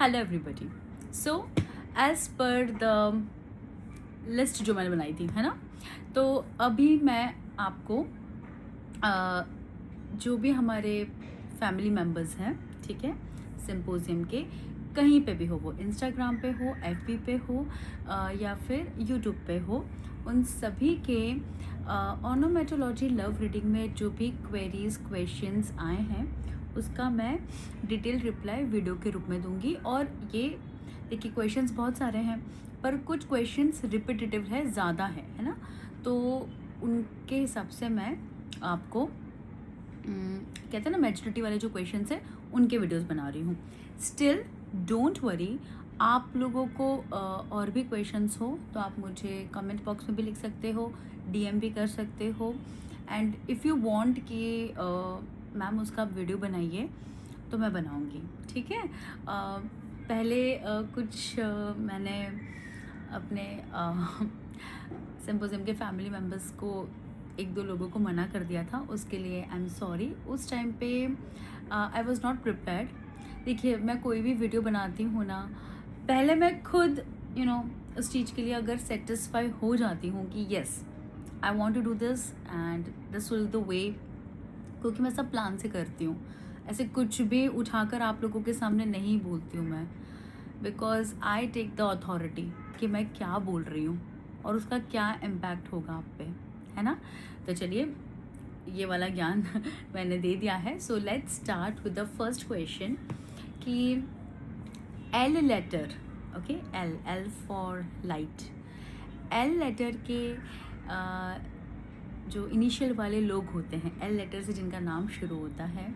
Hello everybody. So as per the list जो मैंने बनाई थी, है ना, तो अभी मैं आपको जो भी हमारे फैमिली मेम्बर्स हैं, ठीक है, सिंपोजियम के, कहीं पे भी हो, वो इंस्टाग्राम पे हो, एफबी पे हो या फिर यूट्यूब पे हो, उन सभी के ऑनोमेटोलॉजी लव रीडिंग में जो भी क्वेरीज क्वेश्चंस आए हैं उसका मैं डिटेल रिप्लाई वीडियो के रूप में दूंगी। और ये देखिए, क्वेश्चंस बहुत सारे हैं पर कुछ क्वेश्चंस रिपीटेटिव है, ज़्यादा है ना, तो उनके हिसाब से मैं आपको कहते हैं ना मैच्योरिटी वाले जो क्वेश्चंस हैं उनके वीडियोस बना रही हूँ। स्टिल डोंट वरी, आप लोगों को और भी क्वेश्चंस हो तो आप मुझे कमेंट बॉक्स में भी लिख सकते हो, डीएम भी कर सकते हो। एंड इफ़ यू वांट कि मैम उसका वीडियो बनाइए तो मैं बनाऊंगी, ठीक है। पहले कुछ मैंने अपने सिम्पोजियम के फैमिली मेम्बर्स को एक दो लोगों को मना कर दिया था, उसके लिए आई एम सॉरी। उस टाइम पे आई वॉज़ नॉट प्रिपेयर्ड। देखिए, मैं कोई भी वीडियो बनाती हूँ ना, पहले मैं खुद उस चीज़ के लिए अगर सेटिस्फाई हो जाती हूँ कि yes I want to do this and this will the way, क्योंकि मैं सब प्लान से करती हूँ, ऐसे कुछ भी उठाकर आप लोगों के सामने नहीं बोलती हूँ मैं, because I take the authority कि मैं क्या बोल रही हूँ और उसका क्या इम्पैक्ट होगा आप पे, है ना। तो चलिए, ये वाला ज्ञान मैंने दे दिया है। So let's start with the first question कि L letter, okay, L L for light, L letter के जो इनिशियल वाले लोग होते हैं, एल लेटर से जिनका नाम शुरू होता है,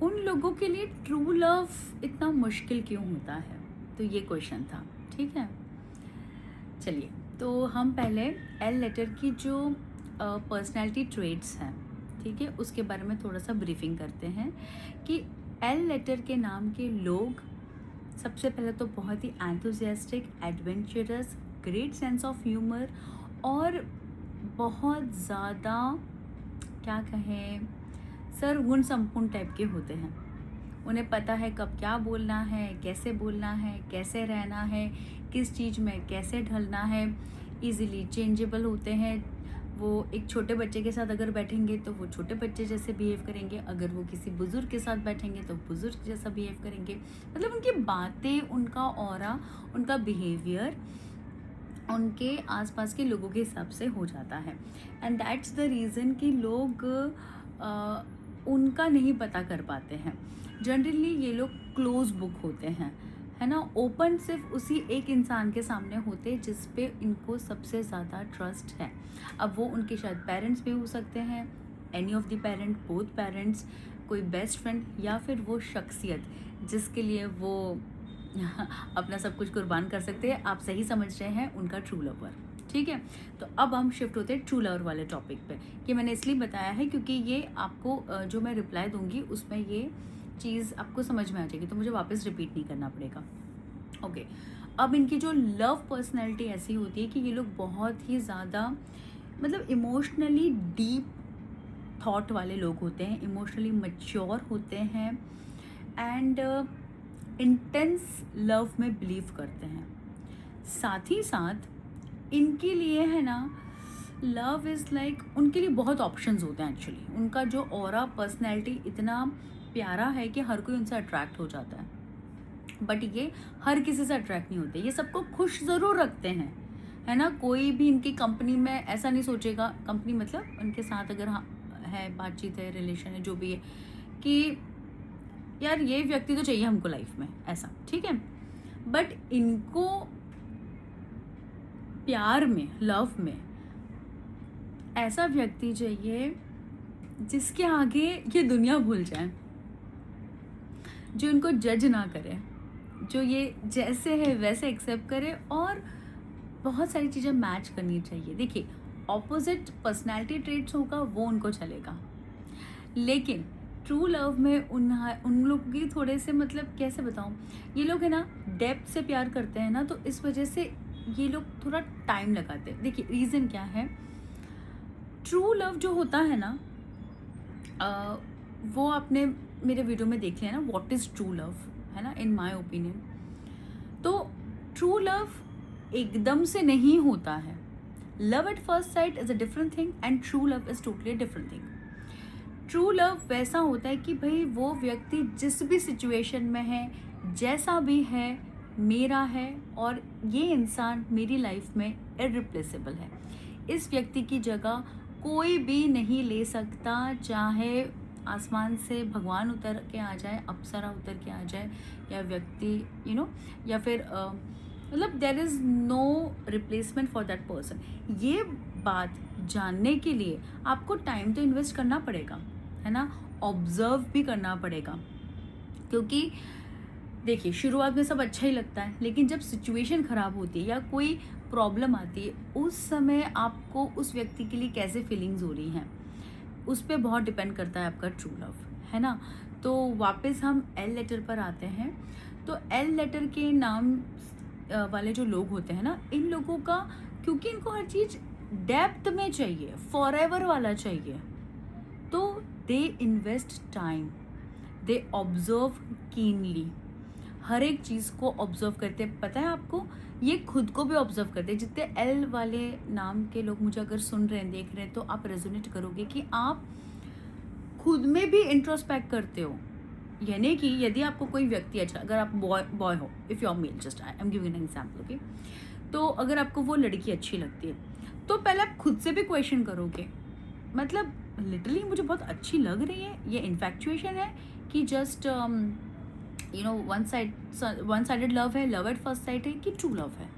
उन लोगों के लिए ट्रू लव इतना मुश्किल क्यों होता है, तो ये क्वेश्चन था, ठीक है। चलिए, तो हम पहले एल लेटर की जो पर्सनैलिटी ट्रेट्स हैं, ठीक है, उसके बारे में थोड़ा सा ब्रीफिंग करते हैं कि एल लेटर के नाम के लोग सबसे पहले तो बहुत ही enthusiastic, adventurous, great sense of humour और बहुत ज़्यादा क्या कहें सरगुण संपूर्ण टाइप के होते हैं। उन्हें पता है कब क्या बोलना है, कैसे बोलना है, कैसे रहना है, किस चीज़ में कैसे ढलना है, इजीली चेंजेबल होते हैं। वो एक छोटे बच्चे के साथ अगर बैठेंगे तो वो छोटे बच्चे जैसे बिहेव करेंगे, अगर वो किसी बुज़ुर्ग के साथ बैठेंगे तो बुज़ुर्ग जैसा बिहेव करेंगे। मतलब उनकी बातें, उनका ऑरा, उनका बिहेवियर उनके आसपास के लोगों के हिसाब से हो जाता है। एंड दैट्स द रीज़न कि लोग उनका नहीं पता कर पाते हैं। जनरली ये लोग क्लोज बुक होते हैं, है ना, ओपन सिर्फ उसी एक इंसान के सामने होते जिस पे इनको सबसे ज़्यादा ट्रस्ट है। अब वो उनके शायद पेरेंट्स भी हो सकते हैं, any of the parent, both parents, कोई बेस्ट फ्रेंड, या फिर वो शख्सियत जिसके लिए वो अपना सब कुछ कुर्बान कर सकते हैं। आप सही समझ रहे हैं, उनका ट्रू लवर, ठीक है। तो अब हम शिफ्ट होते हैं ट्रू लवर वाले टॉपिक पे। कि मैंने इसलिए बताया है क्योंकि ये आपको जो मैं रिप्लाई दूंगी उसमें ये चीज़ आपको समझ में आ जाएगी, तो मुझे वापस रिपीट नहीं करना पड़ेगा। ओके, अब इनकी जो लव पर्सनैलिटी ऐसी होती है कि ये लोग बहुत ही ज़्यादा मतलब इमोशनली डीप थॉट वाले लोग होते हैं, इमोशनली मैच्योर होते हैं एंड इंटेंस लव में बिलीव करते हैं। साथ ही साथ इनके लिए, है ना, लव इज़ लाइक उनके लिए बहुत ऑप्शंस होते हैं एक्चुअली। उनका जो ऑरा, पर्सनैलिटी इतना प्यारा है कि हर कोई उनसे अट्रैक्ट हो जाता है, बट ये हर किसी से अट्रैक्ट नहीं होते। ये सबको खुश ज़रूर रखते हैं, है ना। कोई भी इनकी कंपनी में ऐसा नहीं सोचेगा, कंपनी मतलब उनके साथ अगर है, बातचीत है, रिलेशन है, जो भी है, कि यार ये व्यक्ति तो चाहिए हमको लाइफ में, ऐसा, ठीक है। बट इनको प्यार में, लव में ऐसा व्यक्ति चाहिए जिसके आगे ये दुनिया भूल जाए, जो इनको जज ना करे, जो ये जैसे है वैसे एक्सेप्ट करे, और बहुत सारी चीज़ें मैच करनी चाहिए। देखिए, ऑपोजिट पर्सनैलिटी ट्रेट्स होगा वो उनको चलेगा, लेकिन ट्रू लव में उन लोग की थोड़े से, मतलब कैसे बताऊँ, ये लोग है ना डेप्थ से प्यार करते हैं ना, तो इस वजह से ये लोग थोड़ा टाइम लगाते हैं। देखिए रीज़न क्या है, ट्रू लव जो होता है ना, वो आपने मेरे वीडियो में देख लिया ना, व्हाट इज़ ट्रू लव, है ना, इन माय ओपिनियन। तो ट्रू लव एकदम से नहीं होता है। Love at first sight is a different thing and true love is totally different thing. True love वैसा होता है कि भाई वो व्यक्ति जिस भी सिचुएशन में है, जैसा भी है, मेरा है, और ये इंसान मेरी लाइफ में इररिप्लेसेबल है। इस व्यक्ति की जगह कोई भी नहीं ले सकता, चाहे आसमान से भगवान उतर के आ जाए, अप्सरा उतर के आ जाए, या व्यक्ति या फिर मतलब there is no replacement for that person. ये बात जानने के लिए आपको टाइम तो इन्वेस्ट करना पड़ेगा, है ना, ऑब्जर्व भी करना पड़ेगा। क्योंकि देखिए, शुरुआत में सब अच्छा ही लगता है, लेकिन जब सिचुएशन ख़राब होती है या कोई प्रॉब्लम आती है, उस समय आपको उस व्यक्ति के लिए कैसे फीलिंग्स हो रही हैं, उस पर बहुत डिपेंड करता है आपका ट्रू लव, है ना। तो वापस हम एल लेटर पर आते हैं। तो एल लेटर के नाम वाले जो लोग होते हैं ना, इन लोगों का, क्योंकि इनको हर चीज़ डेप्थ में चाहिए, फॉरएवर वाला चाहिए, तो they invest time, they observe keenly, हर एक चीज़ को ऑब्जर्व करते हैं। पता है आपको, ये खुद को भी ऑब्जर्व करते हैं। जितने एल वाले नाम के लोग मुझे अगर सुन रहे हैं, देख रहे हैं, तो आप रेजोनेट करोगे कि आप खुद में भी इंट्रोस्पेक्ट करते हो। यानी कि यदि आपको कोई व्यक्ति अच्छा, अगर आप बॉय हो, if you are male, just I am giving an example, okay. तो अगर आपको वो लड़की अच्छी लगती है, तो पहले आप खुद से भी क्वेश्चन करोगे, मतलब लिटरली मुझे बहुत अच्छी लग रही है, ये इन्फैक्चुएशन है कि जस्ट वन साइडेड लव है, लव एट फर्स्ट साइट है, कि ट्रू लव है।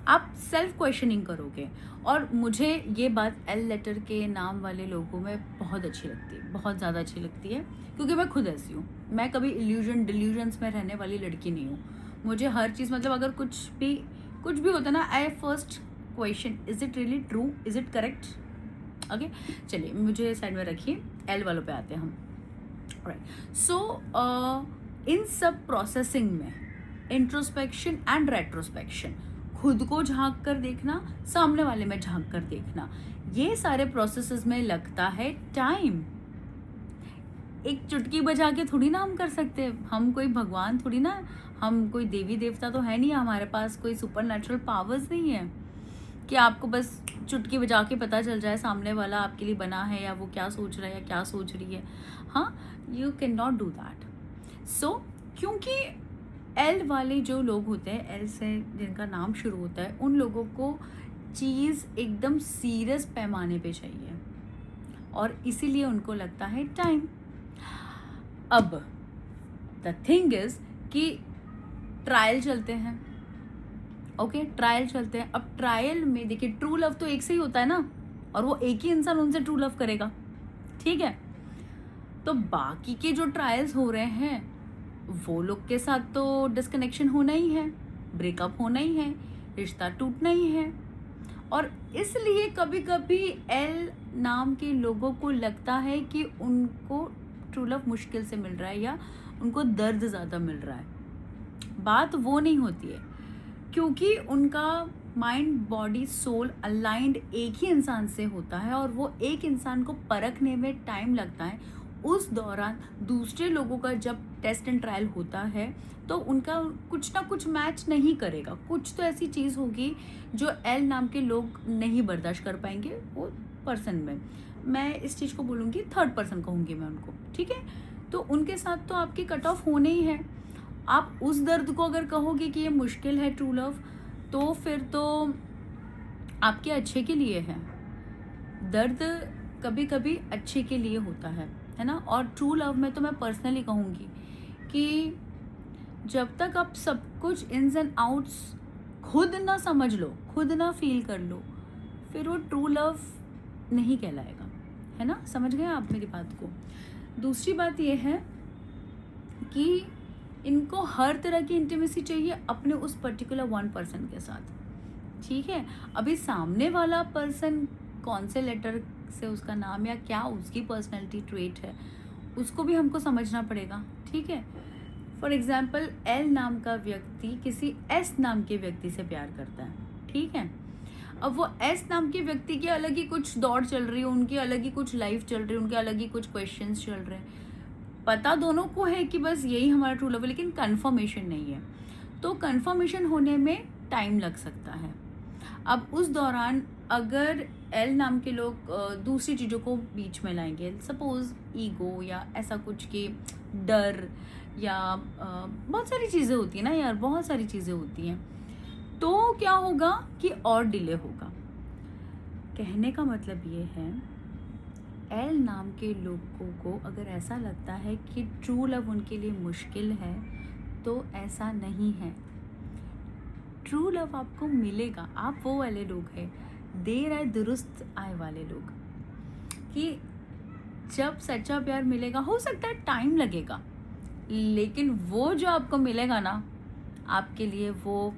आप सेल्फ क्वेश्चनिंग करोगे। और मुझे ये बात एल लेटर के नाम वाले लोगों में बहुत अच्छी लगती है, बहुत ज़्यादा अच्छी लगती है, क्योंकि मैं खुद ऐसी हूँ। मैं कभी डिल्यूजन्स में रहने वाली लड़की नहीं हूँ। मुझे हर चीज़, मतलब अगर कुछ भी होता है ना, I first question, is it really true, is it correct, okay. चलिए, मुझे साइड में रखिए, एल वालों पे आते हैं हम। राइट, सो इन सब प्रोसेसिंग में इंट्रोस्पेक्शन एंड रेट्रोस्पेक्शन, खुद को झांक कर देखना, सामने वाले में झांक कर देखना, ये सारे प्रोसेसेस में लगता है टाइम। एक चुटकी बजा के थोड़ी ना हम कर सकते हैं, हम कोई भगवान थोड़ी ना, हम कोई देवी देवता तो है नहीं, हमारे पास कोई सुपर नेचुरल पावर्स नहीं है कि आपको बस चुटकी बजा के पता चल जाए सामने वाला आपके लिए बना है, या वो क्या सोच रहा है या क्या सोच रही है। हाँ, you can not do that. So क्योंकि एल वाले जो लोग होते हैं, एल से जिनका नाम शुरू होता है, उन लोगों को चीज़ एकदम सीरियस पैमाने पे चाहिए, और इसीलिए उनको लगता है टाइम। अब द थिंग इज कि ट्रायल चलते हैं, ओके, ट्रायल चलते हैं। अब ट्रायल में देखिए, ट्रू लव तो एक से ही होता है ना, और वो एक ही इंसान उनसे ट्रू लव करेगा, ठीक है। तो बाकी के जो ट्रायल्स हो रहे हैं, वो लोग के साथ तो डिस्कनेक्शन होना ही है, ब्रेकअप होना ही है, रिश्ता टूटना ही है। और इसलिए कभी कभी एल नाम के लोगों को लगता है कि उनको ट्रू लव मुश्किल से मिल रहा है, या उनको दर्द ज़्यादा मिल रहा है। बात वो नहीं होती है, क्योंकि उनका माइंड, बॉडी, सोल अलाइंड एक ही इंसान से होता है, और वो एक इंसान को परखने में टाइम लगता है। उस दौरान दूसरे लोगों का जब टेस्ट एंड ट्रायल होता है, तो उनका कुछ ना कुछ मैच नहीं करेगा। कुछ तो ऐसी चीज़ होगी जो एल नाम के लोग नहीं बर्दाश्त कर पाएंगे वो पर्सन में। मैं इस चीज़ को बोलूँगी, थर्ड पर्सन कहूँगी मैं उनको, ठीक है। तो उनके साथ तो आपकी कट ऑफ होने ही है। आप उस दर्द को अगर कहोगे कि ये मुश्किल है ट्रू लव, तो फिर तो आपके अच्छे के लिए है। दर्द कभी कभी अच्छे के लिए होता है ना। और ट्रू लव में तो मैं पर्सनली कहूँगी कि जब तक आप सब कुछ इन्स एंड आउट्स खुद ना समझ लो, खुद ना फील कर लो, फिर वो ट्रू लव नहीं कहलाएगा, है ना। समझ गए आप मेरी बात को। दूसरी बात ये है कि इनको हर तरह की इंटीमेसी चाहिए अपने उस पर्टिकुलर वन पर्सन के साथ, ठीक है। अभी सामने वाला पर्सन कौन से लेटर से उसका नाम या क्या उसकी पर्सनैलिटी ट्रेट है, उसको भी हमको समझना पड़ेगा, ठीक है। फॉर एग्जाम्पल, एल नाम का व्यक्ति किसी एस नाम के व्यक्ति से प्यार करता है, ठीक है। अब वो एस नाम के व्यक्ति की अलग ही कुछ दौड़ चल रही है, उनकी अलग ही कुछ लाइफ चल रही है, उनके अलग ही कुछ क्वेश्चंस चल रहे हैं। पता दोनों को है कि बस यही हमारा ट्रू लव है, लेकिन कंफर्मेशन नहीं है। तो कंफर्मेशन होने में टाइम लग सकता है। अब उस दौरान अगर एल नाम के लोग दूसरी चीज़ों को बीच में लाएंगे, सपोज ईगो या ऐसा कुछ कि डर या बहुत सारी चीज़ें होती हैं ना यार, बहुत सारी चीज़ें होती हैं, तो क्या होगा कि और डिले होगा। कहने का मतलब ये है, एल नाम के लोगों को अगर ऐसा लगता है कि ट्रू लव उनके लिए मुश्किल है, तो ऐसा नहीं है। ट्रू लव आपको मिलेगा। आप वो वाले लोग हैं, देर आए दुरुस्त आए वाले लोग, कि जब सच्चा प्यार मिलेगा, हो सकता है टाइम लगेगा, लेकिन वो जो आपको मिलेगा ना, आपके लिए वो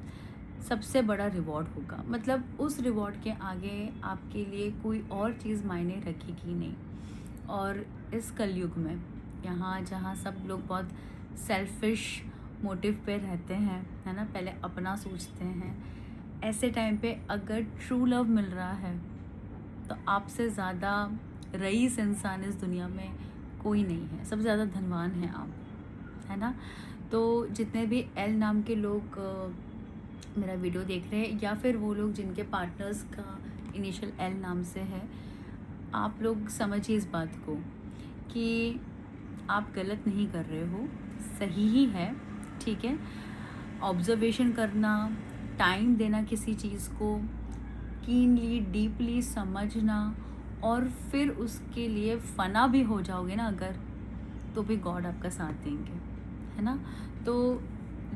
सबसे बड़ा रिवॉर्ड होगा। मतलब उस रिवॉर्ड के आगे आपके लिए कोई और चीज़ मायने रखेगी नहीं। और इस कलयुग में, यहाँ जहाँ सब लोग बहुत सेल्फिश मोटिव पे रहते हैं, है ना, पहले अपना सोचते हैं, ऐसे टाइम पे अगर ट्रू लव मिल रहा है तो आपसे ज़्यादा रईस इंसान इस दुनिया में कोई नहीं है। सबसे ज़्यादा धनवान हैं आप, है ना। तो जितने भी एल नाम के लोग मेरा वीडियो देख रहे हैं, या फिर वो लोग जिनके पार्टनर्स का इनिशियल एल नाम से है, आप लोग समझिए इस बात को कि आप गलत नहीं कर रहे हो, सही ही है, ठीक है। ऑब्जर्वेशन करना, टाइम देना किसी चीज़ को, कीनली डीपली समझना, और फिर उसके लिए फना भी हो जाओगे ना अगर, तो भी गॉड आपका साथ देंगे, है ना। तो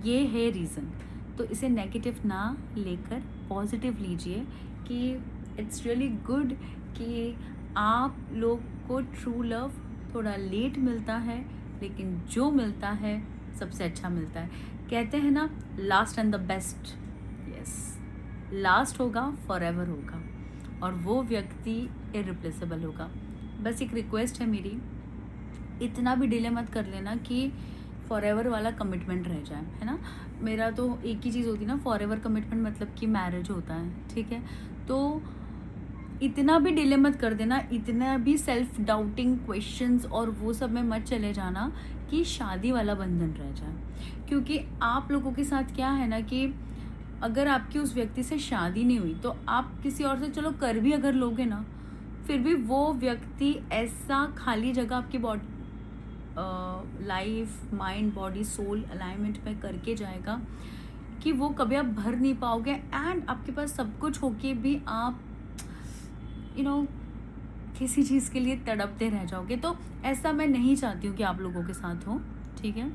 ये है रीज़न। तो इसे नेगेटिव ना लेकर पॉजिटिव लीजिए कि इट्स रियली गुड कि आप लोग को ट्रू लव थोड़ा लेट मिलता है, लेकिन जो मिलता है सबसे अच्छा मिलता है। कहते हैं ना, last and the best. Yes, last होगा, फॉरएवर होगा, और वो व्यक्ति इरिप्लेसेबल होगा। बस एक रिक्वेस्ट है मेरी, इतना भी डिले मत कर लेना कि फॉरएवर वाला कमिटमेंट रह जाए, है ना। मेरा तो एक ही चीज़ होती है ना, फॉरएवर कमिटमेंट मतलब कि मैरिज होता है, ठीक है। तो इतना भी डिले मत कर देना, इतना भी सेल्फ डाउटिंग क्वेश्चंस और वो सब में मत चले जाना कि शादी वाला बंधन रह जाए। क्योंकि आप लोगों के साथ क्या है ना कि अगर आपकी उस व्यक्ति से शादी नहीं हुई, तो आप किसी और से चलो कर भी अगर लोगे ना, फिर भी वो व्यक्ति ऐसा खाली जगह आपकी body, life, mind, body, soul alignment में करके जाएगा कि वो कभी आप भर नहीं पाओगे। एंड आपके पास सब कुछ होके भी आप किसी चीज़ के लिए तड़पते रह जाओगे। तो ऐसा मैं नहीं चाहती हूँ कि आप लोगों के साथ हो, ठीक है।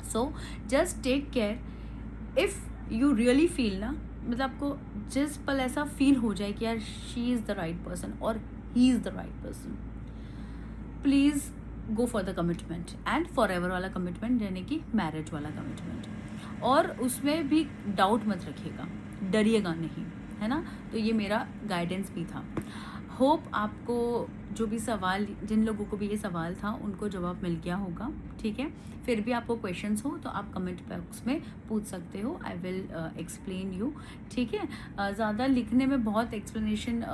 So just take care. If you really feel ना, मतलब आपको जिस पल ऐसा फील हो जाए कि यार she is the right person और he is the right person, please go for the commitment, and for ever वाला कमिटमेंट, यानी कि मैरिज वाला कमिटमेंट। और उसमें भी डाउट मत रखिएगा, डरिएगा नहीं, है ना। तो ये मेरा गाइडेंस भी था। होप आपको जो भी सवाल, जिन लोगों को भी ये सवाल था, उनको जवाब मिल गया होगा, ठीक है। फिर भी आपको क्वेश्चंस हो तो आप कमेंट बॉक्स में पूछ सकते हो, आई विल एक्सप्लेन यू, ठीक है। ज़्यादा लिखने में बहुत एक्सप्लेनेशन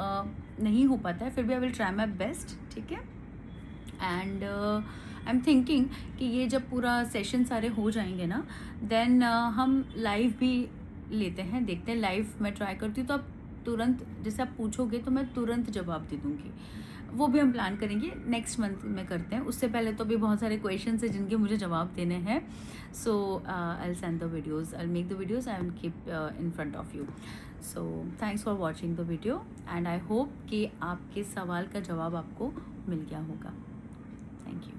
नहीं हो पाता है, फिर भी I will try my best, ठीक है। एंड आई एम थिंकिंग कि ये जब पूरा सेशन सारे हो जाएंगे ना, देन हम लाइव भी लेते हैं, देखते हैं। लाइव मैं ट्राई करती हूँ, तो आप तुरंत, जैसे आप पूछोगे तो मैं तुरंत जवाब दे दूँगी। वो भी हम प्लान करेंगे, नेक्स्ट मंथ में करते हैं। उससे पहले तो अभी बहुत सारे क्वेश्चन हैं जिनके मुझे जवाब देने हैं। So I will send the videos, I will make the videos, I will keep in front of you. So thanks for watching the video, and I hope कि आपके सवाल का जवाब आपको मिल गया होगा। Thank you.